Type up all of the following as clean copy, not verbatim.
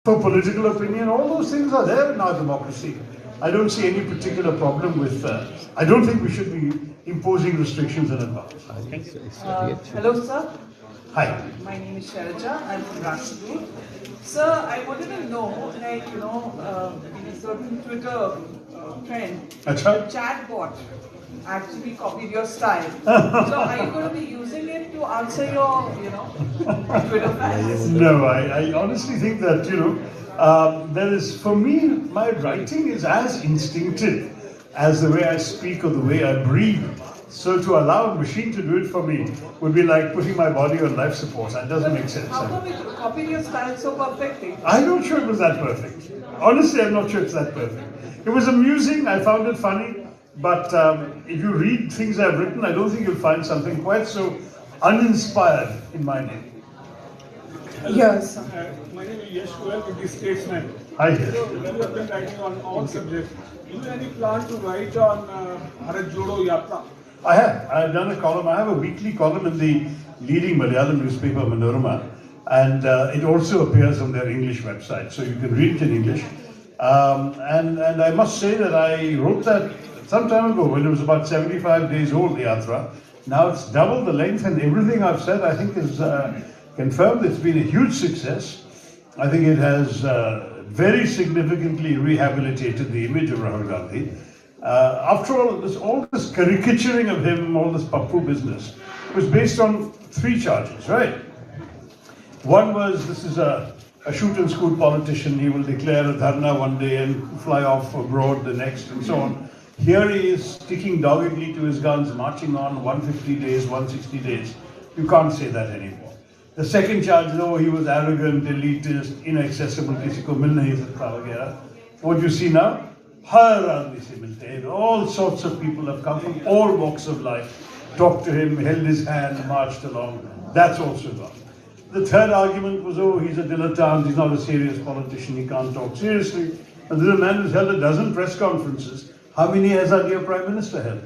for political opinion, all those things are there in our democracy. I don't see any particular problem with I don't think we should be imposing restrictions in advance. Hello, sir. Hi. My name is Sharaja. I'm from Rashidul. Sir, I wanted to know, like, in a certain Twitter trend, Achha? the chatbot actually copied your style. So, are you going to be using it to answer your, Twitter fans? No, I honestly think that, there is, for me, my writing is as instinctive as the way I speak or the way I breathe. So to allow a machine to do it for me would be like putting my body on life support. That doesn't make sense. How come it copied your style so perfectly? I'm not sure it was that perfect. Honestly, I'm not sure it's that perfect. It was amusing, I found it funny, but if you read things I've written, I don't think you'll find something quite so uninspired in my name. Yes, sir. My name is Yash Goel, with the Statesman. Hi. So, you have been writing on all subjects. Do you have any plan to write on Bharat Jodo Yatra? I have. I've done a column. I have a weekly column in the leading Malayalam newspaper, Manorama, and it also appears on their English website, so you can read it in English. And I must say that I wrote that some time ago when it was about 75 days old, the Yatra. Now it's double the length, and everything I've said I think is confirmed. It's been a huge success. I think it has very significantly rehabilitated the image of Rahul Gandhi. After all this caricaturing of him, all this Pappu business, was based on 3 charges, right? One was, this is a shoot and scoot politician. He will declare a dharna one day and fly off abroad the next, and so on. Here he is sticking doggedly to his guns, marching on 150 days, 160 days. You can't say that anymore. The second charge is, he was arrogant, elitist, inaccessible, kisi ko mil nahi sakta wagera. What you see now? Har aadmi se milte hain. All sorts of people have come from all walks of life, talked to him, held his hand, marched along. That's also gone. The third argument was, he's a dilettante, he's not a serious politician, he can't talk seriously. And this is a man who's held a dozen press conferences. How many has our dear Prime Minister held?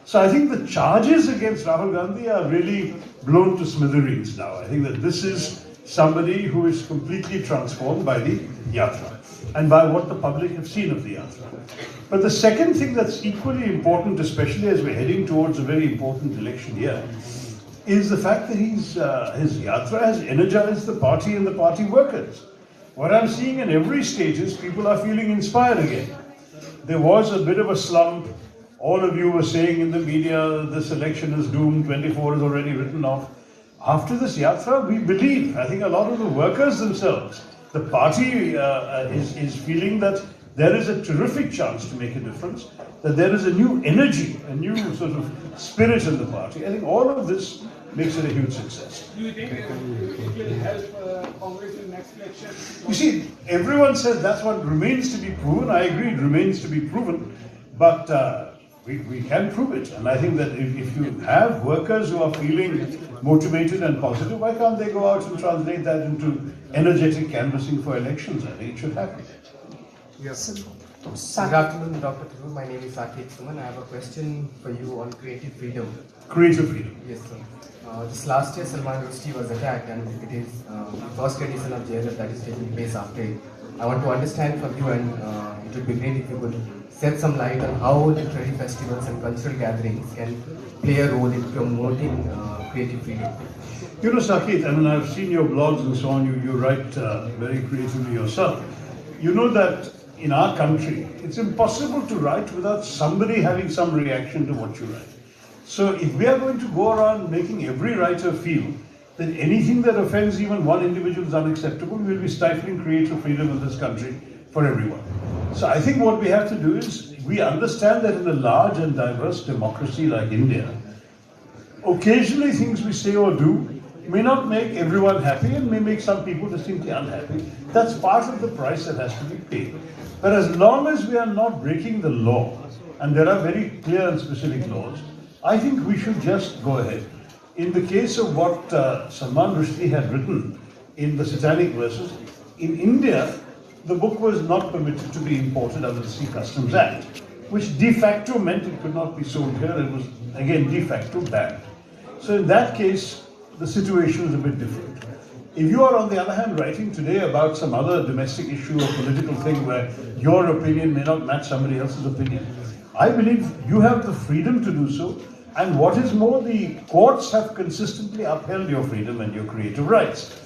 So I think the charges against Rahul Gandhi are really blown to smithereens now. I think that this is somebody who is completely transformed by the Yatra and by what the public have seen of the Yatra. But the second thing that's equally important, especially as we're heading towards a very important election year, is the fact that his Yatra has energized the party and the party workers. What I'm seeing in every stage is people are feeling inspired again. There was a bit of a slump. All of you were saying in the media, this election is doomed, 24 is already written off. After this Yatra, we believe, I think a lot of the workers themselves, the party is feeling that there is a terrific chance to make a difference, that there is a new energy, a new sort of spirit in the party. I think all of this makes it a huge success. Do you think it will help Congress in next election? You see, everyone says that's what remains to be proven. I agree, it remains to be proven, but we can prove it. And I think that if you have workers who are feeling motivated and positive, why can't they go out and translate that into energetic canvassing for elections? I think it should happen. Yes. Good afternoon, Dr. Thiru. My name is Saket Suman. I have a question for you on creative freedom. Creative freedom. Yes, sir. This last year, Salman Rushdie was attacked, and it is the first edition of JLF that is taking place after it. I want to understand from you, and it would be great if you could shed some light on how literary festivals and cultural gatherings can play a role in promoting creative freedom. You know, Saket, I mean, I've seen your blogs and so on. You write very creatively yourself. You know that in our country, it's impossible to write without somebody having some reaction to what you write. So if we are going to go around making every writer feel that anything that offends even one individual is unacceptable, we'll be stifling creative freedom in this country for everyone. So I think what we have to do is, we understand that in a large and diverse democracy like India, occasionally things we say or do may not make everyone happy and may make some people distinctly unhappy. That's part of the price that has to be paid. But as long as we are not breaking the law, and there are very clear and specific laws, I think we should just go ahead. In the case of what Salman Rushdie had written in the Satanic Verses, in India, the book was not permitted to be imported under the Sea Customs Act, which de facto meant it could not be sold here. It was, again, de facto banned. So in that case, the situation is a bit different. If you are, on the other hand, writing today about some other domestic issue or political thing where your opinion may not match somebody else's opinion, I believe you have the freedom to do so. And what is more, the courts have consistently upheld your freedom and your creative rights.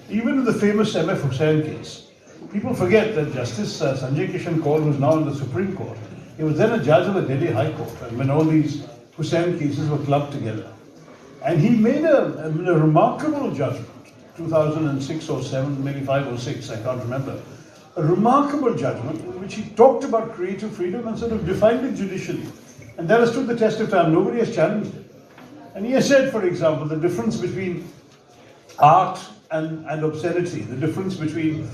Even in the famous M.F. Hussain case, people forget that Justice Sanjay Kishan Kaul was now in the Supreme Court. He was then a judge of the Delhi High Court, and when all these Hussain cases were clubbed together. And he made a remarkable judgment, 2006 or 7, maybe 5 or 6, I can't remember. A remarkable judgment in which he talked about creative freedom and sort of defined it judicially. And that has stood the test of time. Nobody has challenged it. And he has said, for example, the difference between art and obscenity, the difference between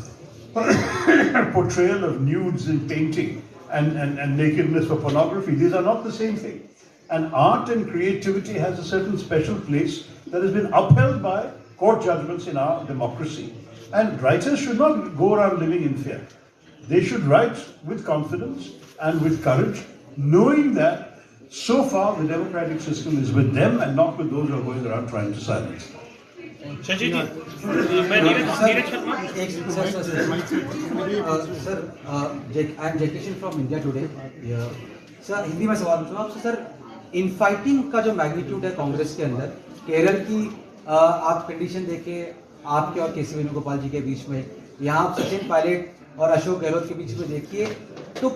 portrayal of nudes in painting and nakedness for pornography, these are not the same thing. And art and creativity has a certain special place that has been upheld by court judgments in our democracy. And writers should not go around living in fear. They should write with confidence and with courage, knowing that so far the democratic system is with them and not with those who are going around trying to silence them. Shashi ji मैं Neeraj Sharma sir I am Jai Kishan from India Today sir Hindi में सवाल पूछूंगा आपसे sir infighting का जो magnitude है कांग्रेस के अंदर केरल की आप कंडीशन देखे आपके और केसी वेणुगोपाल जी के बीच में यहाँ आप सचिन पायलट और अशोक गहलोत के बीच में देखिए तो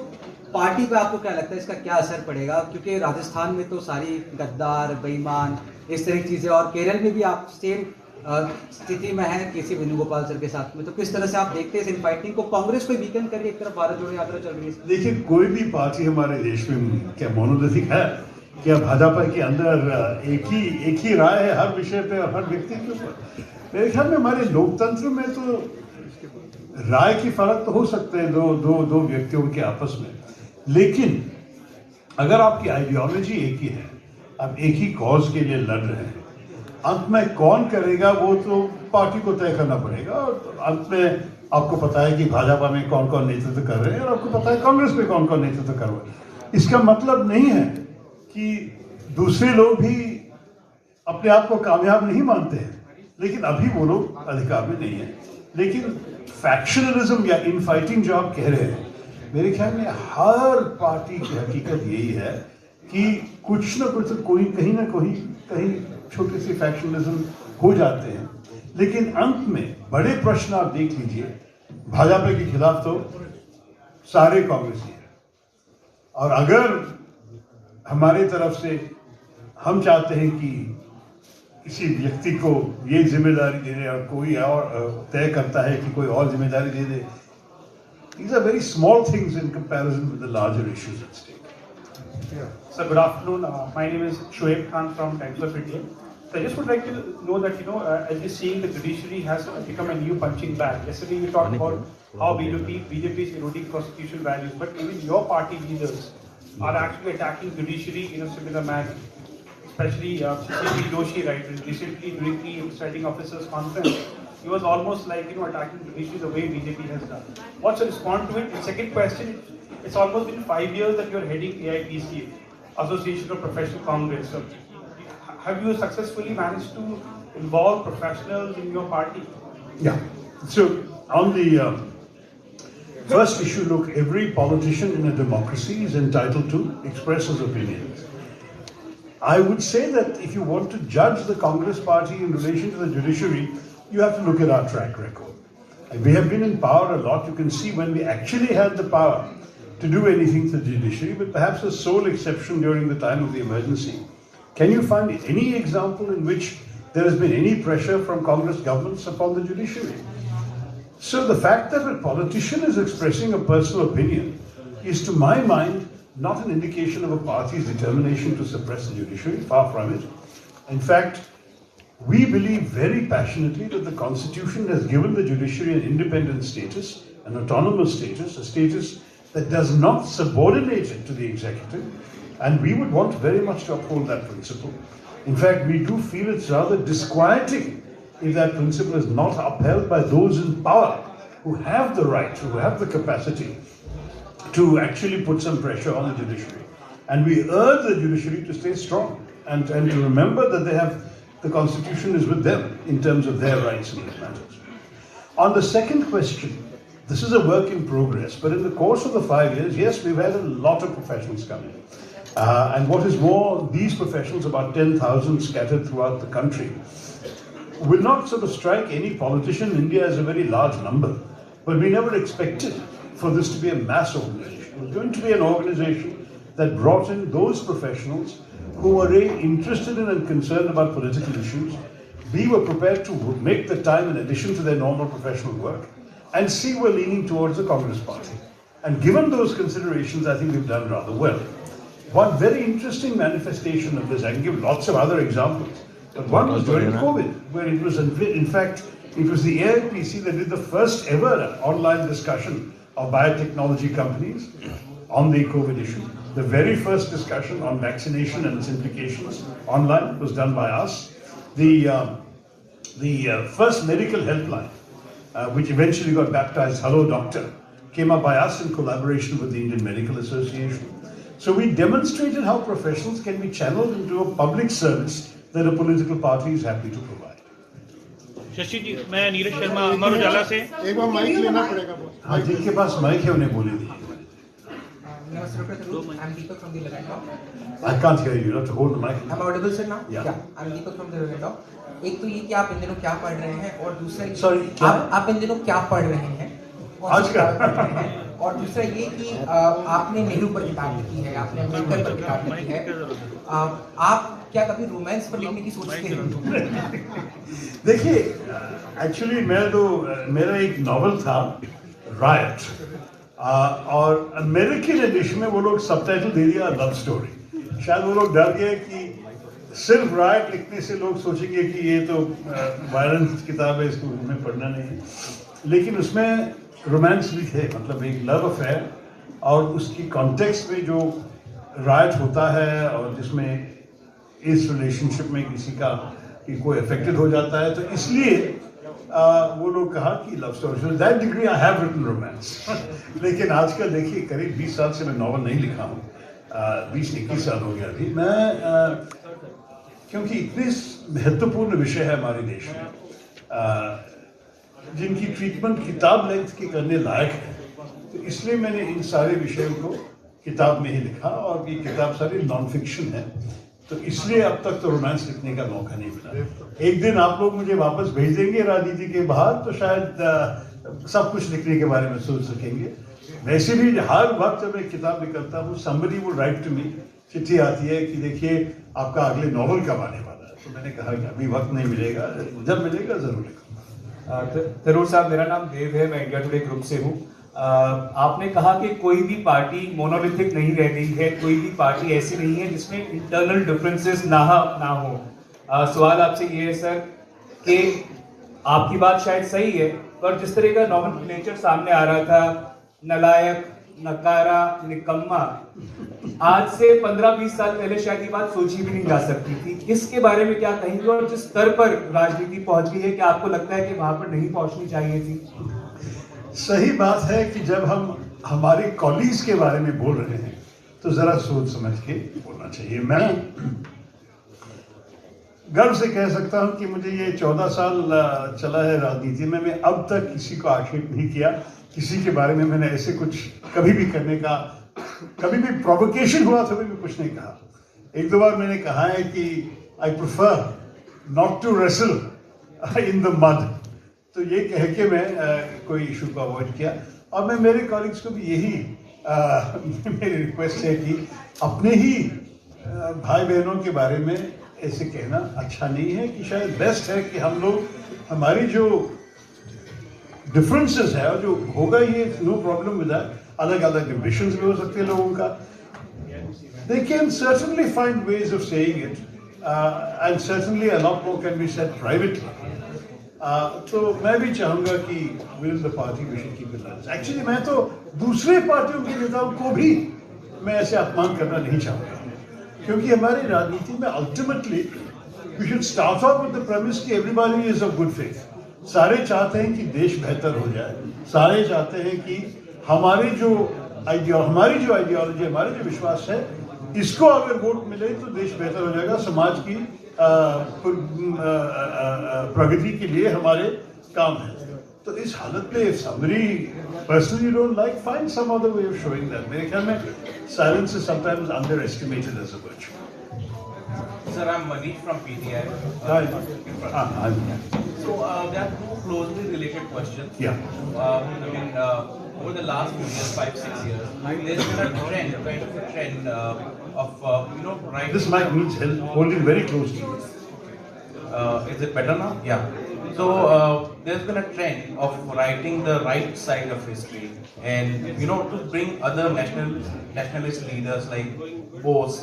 पार्टी पे आपको क्या लगता है इसका क्या असर पड़ेगा क्योंकि राजस्थान में तो सारी गद्दार बेईमान इस तरह की चीजें और केरल में भी आप सेम स्थिति में है केसी वेणुगोपाल सर के साथ में तो किस तरह से आप देखते हैं इस फाइटिंग को कांग्रेस को वीकन करके एक तरफ भारत जोड़ो यात्रा चल रही है देखिए कोई भी पार्टी हमारे देश में क्या मोनोलिथिक है क्या भाजपा के अंदर एक ही राय है हर विषय पे और हर व्यक्ति के ऊपर मेरे ख्याल में हमारे लोकतंत्र में तो राय की फर्क तो हो सकते हैं दो व्यक्तियों के आपस में लेकिन अगर आपकी आइडियोलॉजी एक ही है आप एक ही कॉज के लिए लड़ रहे हैं अंत में कौन करेगा वो तो पार्टी को तय करना पड़ेगा और अंत में आपको पता है कि भाजपा में कौन कौन नेतृत्व कर रहे हैं और आपको पता है कांग्रेस में कौन कौन नेतृत्व कर रहे हैं इसका मतलब नहीं है कि दूसरे लोग भी अपने आप को कामयाब नहीं मानते हैं लेकिन अभी वो लोग अधिकार में नहीं है लेकिन फैक्शनलिज्म या इनफाइटिंग जो आप कह रहे हैं मेरे ख्याल में हर पार्टी की हकीकत यही है कि कुछ ना कुछ कोई कहीं ना कहीं छोटी सी फैक्शनलिज्म हो जाते हैं लेकिन अंत में बड़े प्रश्न आप देख लीजिए भाजपा के खिलाफ तो सारे कांग्रेसी हैं और अगर हमारे तरफ से हम चाहते हैं कि किसी व्यक्ति को ये जिम्मेदारी दे दे और कोई और तय करता है कि कोई और जिम्मेदारी दे दे These are very small things in comparison with the larger issues at stake. Yeah. Sir, good afternoon. My name is Shoaib Khan from Times of India. So I just would like to know that, as you're seeing, the judiciary has become a new punching bag. Yesterday you talked about how BJP is eroding constitutional values, but even your party leaders are actually attacking judiciary in a similar manner. Especially CCP Doshi, right? Recently during the presiding officers conference, he was almost like attacking judiciary the way BJP has done. What's your response to it? And second question, it's almost been 5 years that you're heading AIPC, Association of Professional Congress. So have you successfully managed to involve professionals in your party? Yeah. So on the first issue, look, every politician in a democracy is entitled to express his opinions. I would say that if you want to judge the Congress party in relation to the judiciary, you have to look at our track record. And we have been in power a lot. You can see when we actually had the power to do anything to the judiciary, but perhaps a sole exception during the time of the emergency. Can you find any example in which there has been any pressure from Congress governments upon the judiciary? So the fact that a politician is expressing a personal opinion is, to my mind, not an indication of a party's determination to suppress the judiciary, far from it. In fact, we believe very passionately that the Constitution has given the judiciary an independent status, an autonomous status, a status that does not subordinate it to the executive, and we would want very much to uphold that principle. In fact, we do feel it's rather disquieting if that principle is not upheld by those in power who have the right, who have the capacity to actually put some pressure on the judiciary. And we urge the judiciary to stay strong and to remember that they have The Constitution is with them in terms of their rights in these matters. On the second question, this is a work in progress, but in the course of the 5 years, yes, we've had a lot of professionals come in. And what is more, these professionals, about 10,000 scattered throughout the country, will not sort of strike any politician in India as a very large number. But we never expected for this to be a mass organization. It was going to be an organization that brought in those professionals who were A, interested in and concerned about political issues, B, were prepared to make the time in addition to their normal professional work, and C, were leaning towards the Congress Party. And given those considerations, I think we've done rather well. One very interesting manifestation of this, I can give lots of other examples, but one was during COVID, where it was, in fact, it was the AIPC that did the first ever online discussion of biotechnology companies on the COVID issue. The very first discussion on vaccination and its implications online was done by us. The first medical helpline, which eventually got baptized Hello Doctor, came up by us in collaboration with the Indian Medical Association. So we demonstrated how professionals can be channeled into a public service that a political party is happy to provide. Shashi ji, मैं नीरज शर्मा अमर उजाला से। एक बार mic लेना पड़ेगा। हाँ, जिनके पास mic है उन्हें बोले दीजिए। I'm Deepak from the Lorraine. I can't hear you. You have to hold the mic. I'm audible sir now? Yeah. I'm Deepak from the Lorraine. एक तो ये कि आप इन दिनों क्या पढ़ रहे हैं और दूसरा ये Sorry, क्या? आप इन दिनों क्या पढ़ रहे हैं आज का? और दूसरा ये कि आपने नेहरू पर किताब लिखी है, आपने अम्बेडकर पर किताब लिखी है, आप क्या कभी रोमांस पर लिखने की सोचते हैं? देखिए, एक्चुअली मेरा एक नॉवल था रायट, और अमेरिकन एडिशन में वो लोग सबटाइटल दे दिया लव स्टोरी। शायद वो लोग डर गए कि सिर्फ रायट लिखने से लोग सोचेंगे कि ये तो वायलेंस किताब है, इसको हमें पढ़ना नहीं है, लेकिन उसमें रोमांस भी थे, मतलब एक लव अफेयर, और उसकी कॉन्टेक्स्ट में जो रायट होता है और जिसमें इस रिलेशनशिप में किसी का कि कोई अफेक्टेड हो जाता है, तो इसलिए वो लोग कहा कि love story. That degree I have written romance. लेकिन आजकल देखिए, करीब 20 साल से मैं नॉवल नहीं लिखा हूँ, 20-21 साल हो गया अभी मैं, क्योंकि इतने महत्वपूर्ण विषय है हमारे देश में जिनकी ट्रीटमेंट किताब लेंथ की करने लायक है, तो इसलिए मैंने इन सारे विषयों को किताब में ही लिखा, और ये किताब सारी नॉन फिक्शन है, तो इसलिए अब तक तो रोमांस लिखने का मौका नहीं मिला। एक दिन आप लोग मुझे वापस भेज देंगे राजनीति के बाहर, तो शायद सब कुछ लिखने के बारे में सोच सकेंगे। वैसे भी हर वक्त जब मैं किताब निकलता हूँ, somebody will write to me, चिट्ठी आती है कि देखिए आपका अगले नॉवल कब आने वाला है, तो मैंने कहा कि अभी वक्त नहीं मिलेगा, जब मिलेगा जरूर लिखूंगा। तरूर साहब, मेरा नाम देव है, मैं इंडिया टुडे ग्रुप से हूँ। आपने कहा कि कोई भी पार्टी मोनोलिथिक नहीं रह गई है, कोई भी पार्टी ऐसी नहीं है जिसमें इंटरनल डिफरेंसेस ना हो। सवाल आपसे ये है सर कि आपकी बात शायद सही है, पर जिस तरह का नॉमेनक्लेचर सामने आ रहा था, नलायक, नकारा, निकम्मा, आज से 15-20 साल पहले शायद ये बात सोची भी नहीं जा सकती थी। इसके बारे में क्या कहेंगे, और जिस स्तर पर राजनीति पहुंच गई है, क्या आपको लगता है कि वहां पर नहीं पहुंचनी चाहिए थी? सही बात है कि जब हम हमारे कॉलीग्स के बारे में बोल रहे हैं तो जरा सोच समझ के बोलना चाहिए। मैं गर्व से कह सकता हूं कि मुझे ये 14 साल चला है राजनीति में, मैं अब तक किसी को आक्षेप नहीं किया, किसी के बारे में मैंने ऐसे कुछ कभी भी करने का, कभी भी प्रोवोकेशन हुआ तो भी कुछ नहीं कहा। एक दो बार मैंने कहा है कि I prefer not to wrestle in the mud, तो ये कह के मैं कोई इशू को अवॉइड किया। और मैं मेरे कॉलीग्स को भी यही मेरी रिक्वेस्ट है कि अपने ही भाई बहनों के बारे में ऐसे कहना अच्छा नहीं है, कि शायद बेस्ट है कि हम लोग हमारी जो डिफरेंसेस है और जो होगा ये नो प्रॉब्लम विद दैट, अलग अलग एम्बिशंस भी हो सकते हैं लोगों का, they can certainly find ways of saying it, and certainly a lot more can be said privately. तो मैं भी चाहूंगा कि with the party we should keep it balance. Actually मैं तो दूसरे पार्टियों के नेताओं को भी मैं ऐसे अपमान करना नहीं चाहूंगा, क्योंकि हमारी राजनीति में ultimately we should start off with the premise कि everybody is of good faith. सारे चाहते हैं कि देश बेहतर हो जाए, सारे चाहते हैं कि हमारी जो आइडियोलॉजी, हमारे जो विश्वास है, इसको अगर वोट मिले तो देश बेहतर हो जाएगा, समाज की प्रगति के लिए हमारे काम है। तो इस हालत में if somebody personally you don't like, find some other way of showing that. मेरे ख्याल में silence is sometimes underestimated as a virtue. Sir, I'm Manish from PTI. Hi. So there are two closely related questions. Yeah. Over the last few years, 5-6 years, there's been a trend of right. This mic needs help holding very close to you. Is it better now? Yeah. So there's been a trend of writing the right side of history, and to bring other nationalist leaders like Bose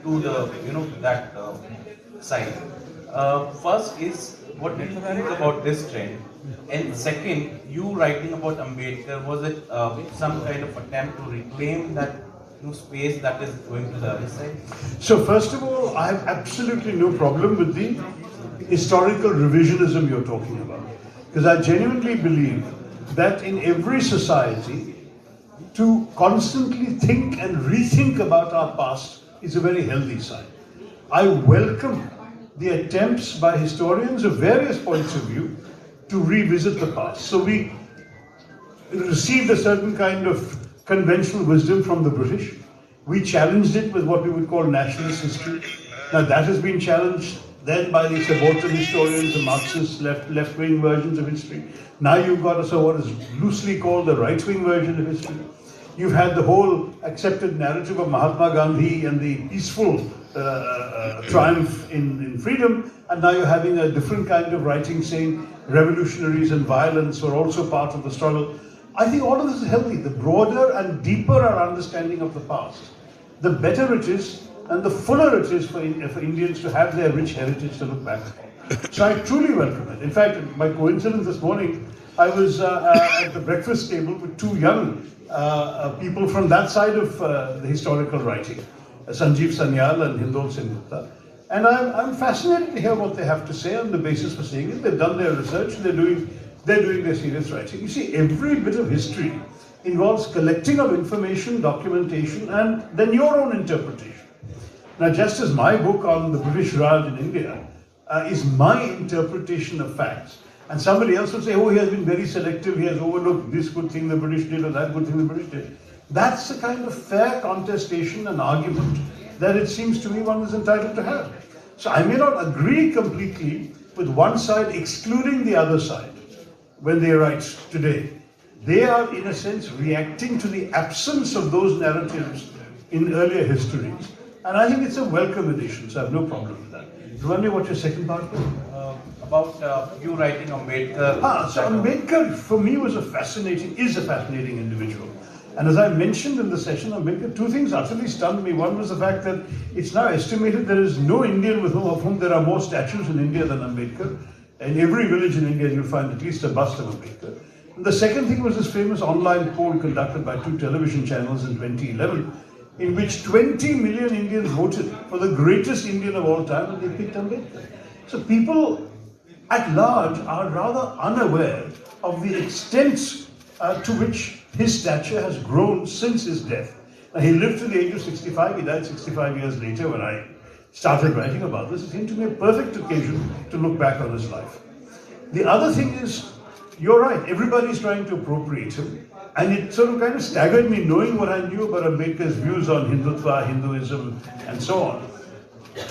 to the that side. First is what do you think about this trend? And second, you writing about Ambedkar, was it some kind of attempt to reclaim that space that is going to the other side? So first of all, I have absolutely no problem with the historical revisionism you're talking about, because I genuinely believe that in every society, to constantly think and rethink about our past is a very healthy sign. I welcome the attempts by historians of various points of view to revisit the past. So we received a certain kind of conventional wisdom from the British. We challenged it with what we would call nationalist history. Now that has been challenged then by the subaltern historians, the Marxist left-wing versions of history. Now you've got what is loosely called the right-wing version of history. You've had the whole accepted narrative of Mahatma Gandhi and the peaceful triumph in freedom, and now you're having a different kind of writing saying revolutionaries and violence were also part of the struggle. I think all of this is healthy. The broader and deeper our understanding of the past, the better it is and the fuller it is for Indians to have their rich heritage to look back upon. So I truly welcome it. In fact, by coincidence this morning, I was at the breakfast table with two young people from that side of the historical writing, Sanjeev Sanyal and Hindol Singh Gupta. And I'm fascinated to hear what they have to say on the basis for saying it. They've done their research, they're doing their serious writing. You see, every bit of history involves collecting of information, documentation, and then your own interpretation. Now, just as my book on the British Raj in India is my interpretation of facts, and somebody else will say, oh, he has been very selective, he has overlooked this good thing the British did or that good thing the British did. That's the kind of fair contestation and argument that it seems to me one is entitled to have. So I may not agree completely with one side excluding the other side when they write today. They are, in a sense, reacting to the absence of those narratives in earlier histories. And I think it's a welcome addition, so I have no problem with that. Remind me what your second part was? About you writing Ambedkar. So Ambedkar for me is a fascinating individual. And as I mentioned in the session, Ambedkar, two things utterly stunned me. One was the fact that it's now estimated there is no Indian of whom there are more statues in India than Ambedkar. In every village in India you'll find at least a bust of Ambedkar. And the second thing was this famous online poll conducted by 2 television channels in 2011, in which 20 million Indians voted for the greatest Indian of all time, and they picked Ambedkar. So people at large are rather unaware of the extent to which his stature has grown since his death. Now, he lived to the age of 65, he died 65 years later when I started writing about this. It seemed to me a perfect occasion to look back on his life. The other thing is, you're right, everybody's trying to appropriate him. And it sort of kind of staggered me knowing what I knew about Ambedkar's views on Hindutva, Hinduism, and so on,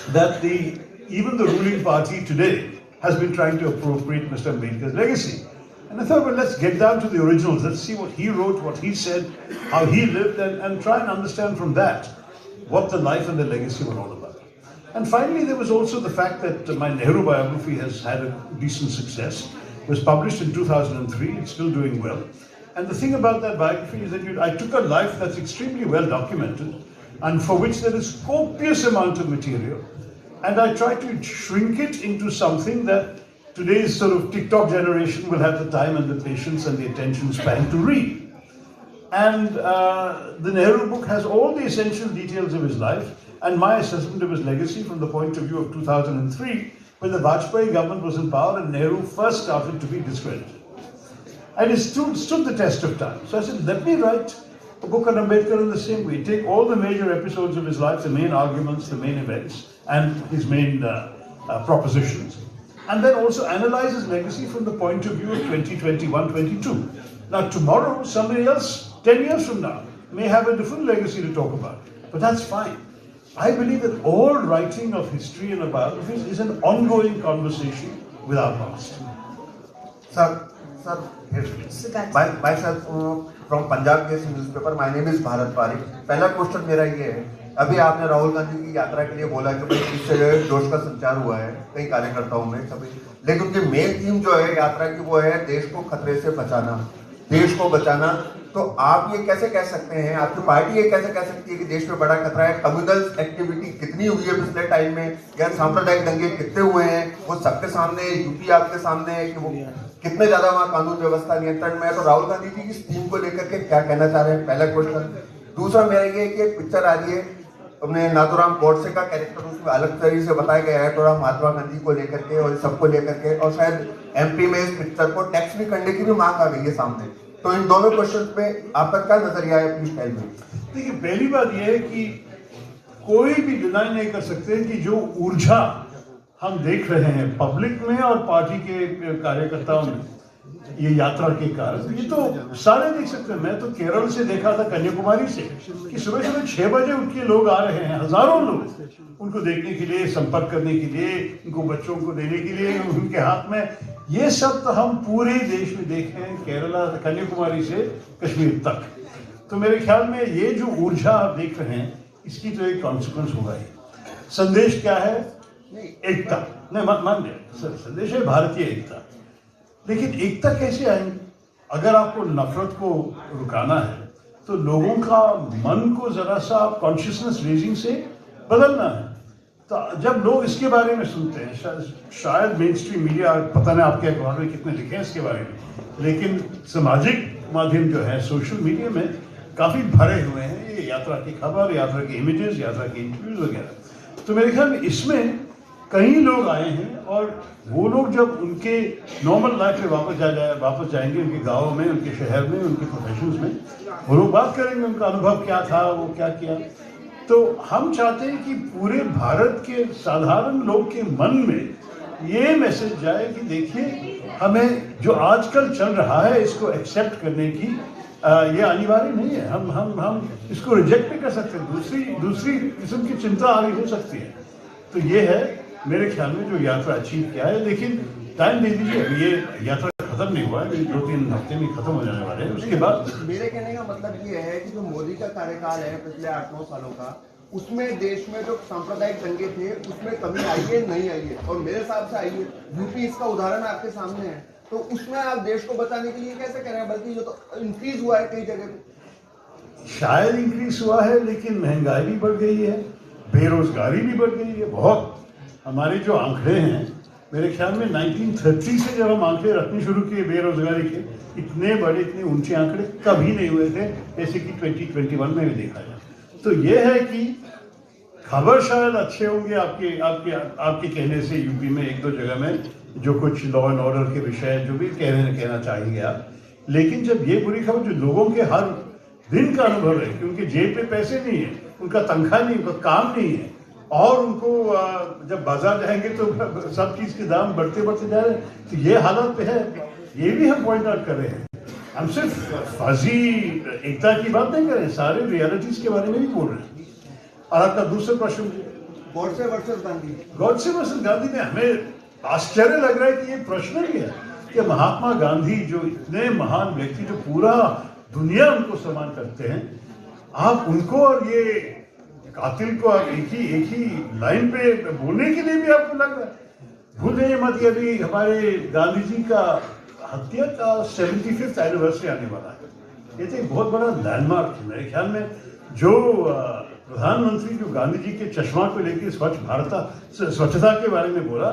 that even the ruling party today has been trying to appropriate Mr. Ambedkar's legacy. And I thought, well, let's get down to the originals. Let's see what he wrote, what he said, how he lived, and try and understand from that what the life and the legacy were all about. And finally, there was also the fact that my Nehru biography has had a decent success. It was published in 2003. It's still doing well. And the thing about that biography is that I took a life that's extremely well documented and for which there is copious amount of material. And I tried to shrink it into something that today's sort of TikTok generation will have the time and the patience and the attention span to read. And the Nehru book has all the essential details of his life and my assessment of his legacy from the point of view of 2003, when the Vajpayee government was in power and Nehru first started to be discredited. And it stood the test of time. So I said, let me write a book on Ambedkar in the same way. Take all the major episodes of his life, the main arguments, the main events, and his main propositions, and then also analyze his legacy from the point of view of 2021-22. Now tomorrow, somebody else, 10 years from now, may have a different legacy to talk about, but that's fine. I believe that all writing of history and biographies is an ongoing conversation with our past. Sir, myself from Punjab Case newspaper. My name is Bharat Parikh. पहला question मेरा ये है, अभी आपने राहुल गांधी की यात्रा के लिए बोला कि भाई इससे जोश का संचार हुआ है कई कार्यकर्ताओं में सभी, लेकिन उनकी मेन थीम जो है यात्रा की वो है देश को खतरे से बचाना, देश को बचाना। तो आप ये कैसे कह सकते हैं, आपकी पार्टी ये कैसे कह सकती है कि देश में बड़ा खतरा है? कम्युनल एक्टिविटी कितनी हुई है पिछले टाइम में, या सांप्रदायिक दंगे कितने हुए हैं, वो सबके सामने, यूपी आपके सामने है कि वो कितने ज्यादा वहाँ कानून व्यवस्था नियंत्रण में है। तो राहुल गांधी जी की थीम को लेकर के क्या कहना चाह रहे हैं, पहला क्वेश्चन। दूसरा मेरा ये है कि एक पिक्चर आ रही है, अपने नाथुराम गोडसे का कैरेक्टर उसमें अलग तरीके से बताया गया है, थोड़ा महात्मा गांधी को लेकर के और सबको लेकर के, और शायद एमपी में इस पिक्चर को टैक्स भी करने की भी मांग आ गई है सामने। तो इन दोनों क्वेश्चन पे आपका क्या नजरिया है अपनी स्टाइल में? देखिए, पहली बात यह है कि कोई भी डिनाई नहीं कर सकते कि जो ऊर्जा हम देख रहे हैं पब्लिक में और पार्टी के कार्यकर्ताओं में ये यात्रा के कारण, ये तो सारे देख सकते हैं। मैं तो केरल से देखा था, कन्याकुमारी से, कि सुबह सुबह 6 बजे उठ के लोग आ रहे हैं, हजारों लोग उनको देखने के लिए, संपर्क करने के लिए, उनको बच्चों को देने के लिए, उनके हाथ में। ये सब तो हम पूरे देश में देखे हैं, केरला, कन्याकुमारी से कश्मीर तक। तो मेरे ख्याल में ये जो ऊर्जा आप देख रहे हैं, इसकी तो एक कॉन्सिक्वेंस होगा ही। संदेश क्या है? एकता। नहीं, मान लिया संदेश है भारतीय एकता, लेकिन एकता कैसे आएंगे? अगर आपको नफरत को रुकाना है तो लोगों का मन को जरा सा कॉन्शियसनेस रेजिंग से बदलना है। तो जब लोग इसके बारे में सुनते हैं, शायद मेन स्ट्रीम मीडिया, पता नहीं आपके अखबार में कितने लिखे हैं इसके बारे में, लेकिन सामाजिक माध्यम जो है, सोशल मीडिया में काफ़ी भरे हुए हैं ये यात्रा की खबर, यात्रा के इमेजेस, यात्रा के इंटरव्यूज वगैरह। तो मेरे ख्याल में इसमें कई लोग आए हैं, और वो लोग जब उनके नॉर्मल लाइफ में वापस जाएंगे, उनके गाँव में, उनके शहर में, उनके प्रोफेशंस में, वो लोग बात करेंगे उनका अनुभव क्या था, वो क्या किया। तो हम चाहते हैं कि पूरे भारत के साधारण लोग के मन में ये मैसेज जाए कि देखिए, हमें जो आजकल चल रहा है इसको एक्सेप्ट करने की ये अनिवार्य नहीं है। हम इसको रिजेक्ट भी कर सकते हैं, दूसरी किस्म की चिंता आगे हो सकती है। तो ये है मेरे ख्याल में जो यात्रा अचीव किया है, लेकिन टाइम दे दीजिए, अभी ये यात्रा खत्म नहीं हुआ है, 2-3 हफ्ते में खत्म हो जाने वाले हैं। उसके बाद मेरे कहने का मतलब ये है कि जो मोदी का कार्यकाल है पिछले 8-9 सालों का, उसमें देश में जो सांप्रदायिक दंगे थे उसमें कमी आई है, नहीं आई है? और मेरे हिसाब से आई है। यूपी इसका उदाहरण आपके सामने है। तो उसमें आप देश को बचाने के लिए कैसे करें, बल्कि जो तो इंक्रीज हुआ है कई जगह पे। शायद इंक्रीज हुआ है, लेकिन महंगाई भी बढ़ गई है, बेरोजगारी भी बढ़ गई है बहुत। हमारे जो आंकड़े हैं, मेरे ख्याल में 1930 से जब हम आंकड़े रखने शुरू किए बेरोजगारी के, इतने बड़े, इतने ऊंचे आंकड़े कभी नहीं हुए थे, जैसे कि 2021 में भी देखा जाए। तो ये है कि खबर शायद अच्छे होंगे आपके कहने से, यूपी में 1-2 जगह में जो कुछ लॉ एंड ऑर्डर के विषय जो भी कहना चाहेंगे आप, लेकिन जब ये बुरी खबर जो लोगों के हर दिन का अनुभव है कि उनके जेब पे पैसे नहीं है, उनका तनख्वाह नहीं, उनका काम नहीं है, और उनको जब बाजार जाएंगे तो सब चीज़ के दाम बढ़ते जा रहे हैं, तो ये हालत पे है। ये भी हम पॉइंट आउट कर रहे हैं। हम सिर्फ फाजी एकता की बात नहीं कर रहे हैं, सारे रियलिटीज के बारे में भी बोल रहे हैं। और आपका दूसरा प्रश्न, गॉडसे वर्सेस गांधी। गॉडसे वर्सेस गांधी में हमें आश्चर्य लग रहा है कि ये प्रश्न भी है कि महात्मा गांधी जो इतने महान व्यक्ति, जो पूरा दुनिया उनको सम्मान करते हैं, आप उनको और ये कातिल को आप एक ही लाइन पे बोलने के लिए भी आपको लग रहा है। भूल जाइए मत कि अभी हमारे गांधी जी का हत्या का 75th एनिवर्सरी आने वाला है। ये तो एक बहुत बड़ा लैंडमार्क है मेरे ख्याल में। जो प्रधानमंत्री जो गांधी जी के चश्मा को लेकर स्वच्छता के बारे में बोला,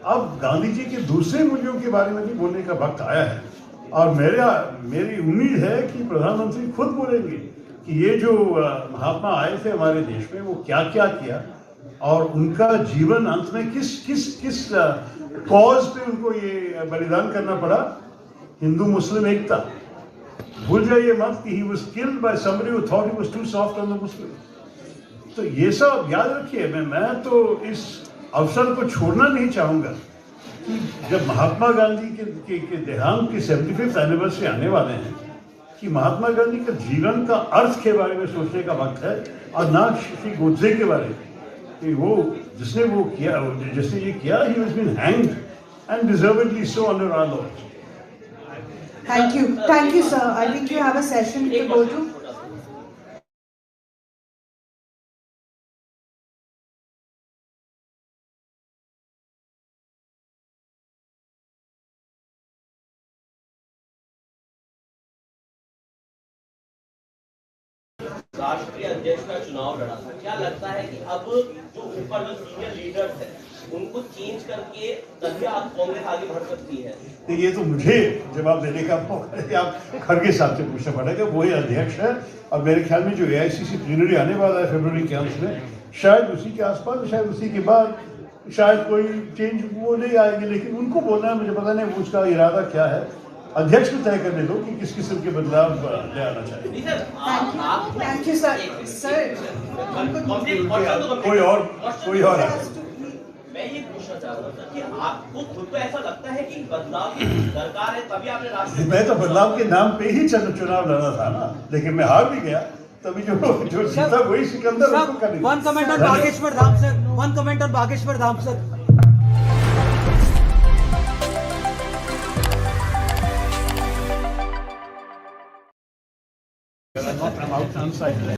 अब गांधी जी के दूसरे मूल्यों के बारे में भी बोलने का वक्त आया है। और मेरी उम्मीद है कि प्रधानमंत्री खुद बोलेंगे कि ये जो महात्मा आए थे हमारे देश में, वो क्या क्या किया, और उनका जीवन अंत में किस कॉज पे उनको ये बलिदान करना पड़ा। हिंदू मुस्लिम एकता, भूल जाइए मत कि he was killed by somebody who thought he was too soft on the Muslim. तो ये सब याद रखिए। मैं तो इस अवसर को छोड़ना नहीं चाहूँगा कि जब महात्मा गांधी के देहांत की 75th एनिवर्सरी आने वाले हैं कि महात्मा गांधी का जीवन का अर्थ के बारे में सोचने का वक्त है, और ना श्री गोडसे के बारे में कि वो जिसने ये किया, he has been hanged and deservedly so under our laws. Thank you, sir. I think you have a session to go to. राष्ट्रीय अध्यक्ष का चुनाव लड़ा था, क्या लगता है कि अब जो ऊपर जो सीनियर लीडर्स हैं उनको चेंज करके तभी आप कांग्रेस आगे बढ़ सकती है? तो ये तो मुझे जवाब देने का मौका है, आप खड़गे साहब से पूछना पड़ेगा, वही अध्यक्ष है। और मेरे ख्याल में जो AICC प्लीनरी आने वाला है फरवरी के अंत में, शायद उसी के आसपास, शायद उसी के बाद शायद कोई चेंज वो नहीं आएगी, लेकिन उनको बोलना है, मुझे पता नहीं उसका इरादा क्या है। अध्यक्ष को तय करने दो कि किस किस्म के बदलाव ले आना चाहिए। Thank you, sir. Sir, कोई और मैं ये पूछना चाह रहा था कि आपको खुद को ऐसा लगता है कि बदलाव की दरकार है, तभी आपने राष्ट्रीय? मैं तो बदलाव के नाम पे ही चुनाव लड़ा था ना, लेकिन मैं हार भी गया, तभी जो सीता वही Sikandar. One comment on Bageshwar Dham sir, one comment on Bageshwar Dham sir. I'm outside.